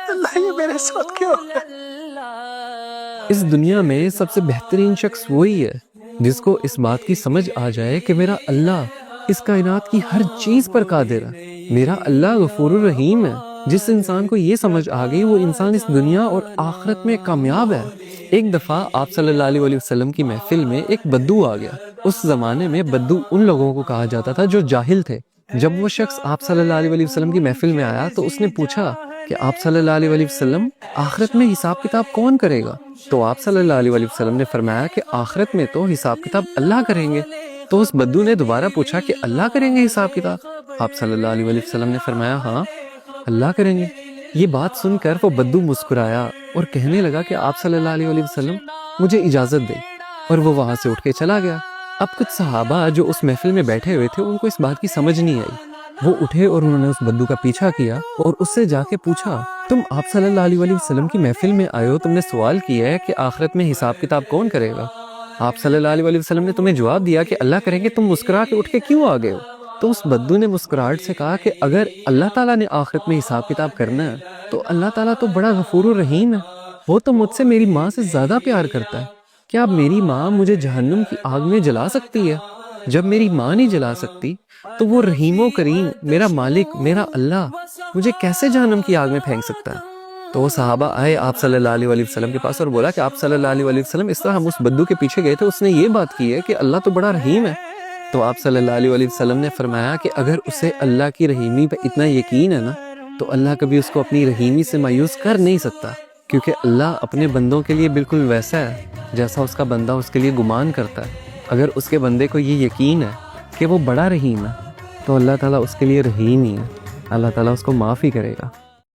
اللہ یہ میرے ساتھ کیوں ہو رہا ہے؟ اس دنیا میں سب سے بہترین شخص وہی ہے جس کو اس بات کی سمجھ آ جائے کہ میرا اللہ اس کائنات کی ہر چیز پر قادر ہے، میرا اللہ غفور الرحیم ہے۔ جس انسان کو یہ سمجھ آ گئی وہ انسان اس دنیا اور آخرت میں کامیاب ہے۔ ایک دفعہ آپ صلی اللہ علیہ وسلم کی محفل میں ایک بدو آ گیا۔ اس زمانے میں بدو ان لوگوں کو کہا جاتا تھا جو جاہل تھے۔ جب وہ شخص آپ صلی اللہ علیہ وسلم کی محفل میں آیا تو اس نے پوچھا کہ آپ صلی اللہ علیہ وسلم آخرت میں حساب کتاب کون کرے گا؟ تو آپ صلی اللہ علیہ وسلم نے فرمایا کہ آخرت میں تو حساب کتاب اللہ کریں گے۔ تو اس بدو نے دوبارہ پوچھا کہ اللہ کریں گے حساب کتاب؟ آپ صلی اللہ علیہ وسلم نے فرمایا ہاں اللہ کریں گے۔ یہ بات سن کر وہ بدو مسکرایا اور کہنے لگا کہ آپ صلی اللہ علیہ وسلم مجھے اجازت دے، اور وہ وہاں سے اٹھ کے چلا گیا۔ اب کچھ صحابہ جو اس محفل میں بیٹھے ہوئے تھے ان کو اس بات کی سمجھ نہیں آئی۔ وہ اٹھے اور انہوں نے اس بدو کا پیچھا کیا اور اس سے جا کے پوچھا تم آپ صلی اللہ علیہ وسلم کی محفل میں آئے ہو، تم نے سوال کیا ہے کہ آخرت میں حساب کتاب کون کرے گا؟ آپ صلی اللہ علیہ وسلم نے تمہیں جواب دیا کہ اللہ کریں گے، تم مسکرا کے اٹھ کے کیوں آ گئے ہو؟ تو اس بدو نے مسکراہٹ سے کہا کہ اگر اللہ تعالیٰ نے آخرت میں حساب کتاب کرنا ہے تو اللہ تعالیٰ تو بڑا غفور الرحیم ہے، وہ تو مجھ سے میری ماں سے زیادہ پیار کرتا ہے۔ کیا اب میری ماں مجھے جہنم کی آگ میں جلا سکتی ہے؟ جب میری ماں نہیں جلا سکتی تو وہ رحیم و کریم میرا مالک میرا اللہ مجھے کیسے جہنم کی آگ میں پھینک سکتا ہے؟ تو وہ صحابہ آئے آپ صلی اللہ علیہ وسلم کے پاس اور بولا کہ آپ صلی اللہ علیہ وسلم اس طرح ہم اس بدو کے پیچھے گئے تھے، اس نے یہ بات کی ہے کہ اللہ تو بڑا رحیم ہے۔ تو آپ صلی اللہ علیہ وسلم نے فرمایا کہ اگر اسے اللہ کی رحیمی پہ اتنا یقین ہے نا تو اللہ کبھی اس کو اپنی رحیمی سے مایوس کر نہیں سکتا، کیونکہ اللہ اپنے بندوں کے لیے بالکل ویسا ہے جیسا اس کا بندہ اس کے لیے گمان کرتا ہے۔ اگر اس کے بندے کو یہ یقین ہے کہ وہ بڑا رحیم ہے تو اللہ تعالیٰ اس کے لیے رحیم ہی ہے، اللہ تعالیٰ اس کو معاف ہی کرے گا۔